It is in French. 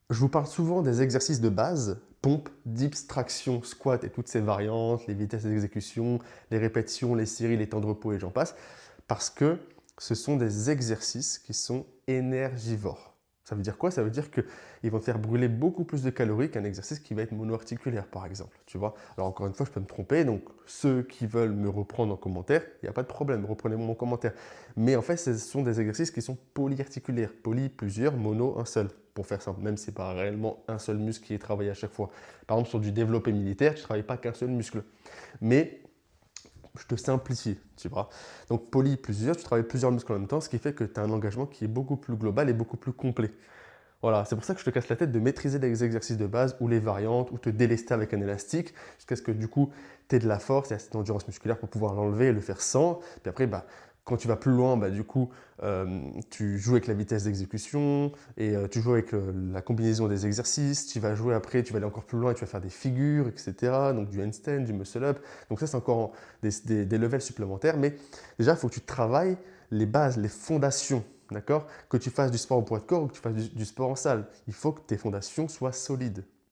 Je vous parle souvent des exercices de base, pompe, dips, traction, squat et toutes ces variantes, les vitesses d'exécution, les répétitions, les séries, les temps de repos et j'en passe, parce que ce sont des exercices qui sont énergivores. Ça veut dire quoi? Ça veut dire qu'ils vont te faire brûler beaucoup plus de calories qu'un exercice qui va être monoarticulaire, par exemple. Tu vois? Alors encore une fois, je peux me tromper, donc ceux qui veulent me reprendre en commentaire, il n'y a pas de problème, reprenez-moi mon commentaire. Mais en fait, ce sont des exercices qui sont polyarticulaires. Poly, plusieurs, mono, un seul. Pour faire simple, même si ce n'est pas réellement un seul muscle qui est travaillé à chaque fois. Par exemple, sur du développé militaire, tu ne travailles pas qu'un seul muscle. Mais je te simplifie, tu vois. Donc poly, plusieurs, tu travailles plusieurs muscles en même temps, ce qui fait que tu as un engagement qui est beaucoup plus global et beaucoup plus complet. Voilà, c'est pour ça que je te casse la tête de maîtriser les exercices de base ou les variantes ou te délester avec un élastique jusqu'à ce que du coup tu aies de la force et assez d'endurance musculaire pour pouvoir l'enlever et le faire sans. Puis après, quand tu vas plus loin, du coup, tu joues avec la vitesse d'exécution et tu joues avec la combinaison des exercices. Tu vas jouer après, tu vas aller encore plus loin et tu vas faire des figures, etc. Donc du handstand, du muscle-up. Donc ça, c'est encore des levels supplémentaires. Mais déjà, il faut que tu travailles les bases, les fondations. D'accord? Que tu fasses du sport au poids de corps ou que tu fasses du sport en salle, il faut que tes fondations soient solides.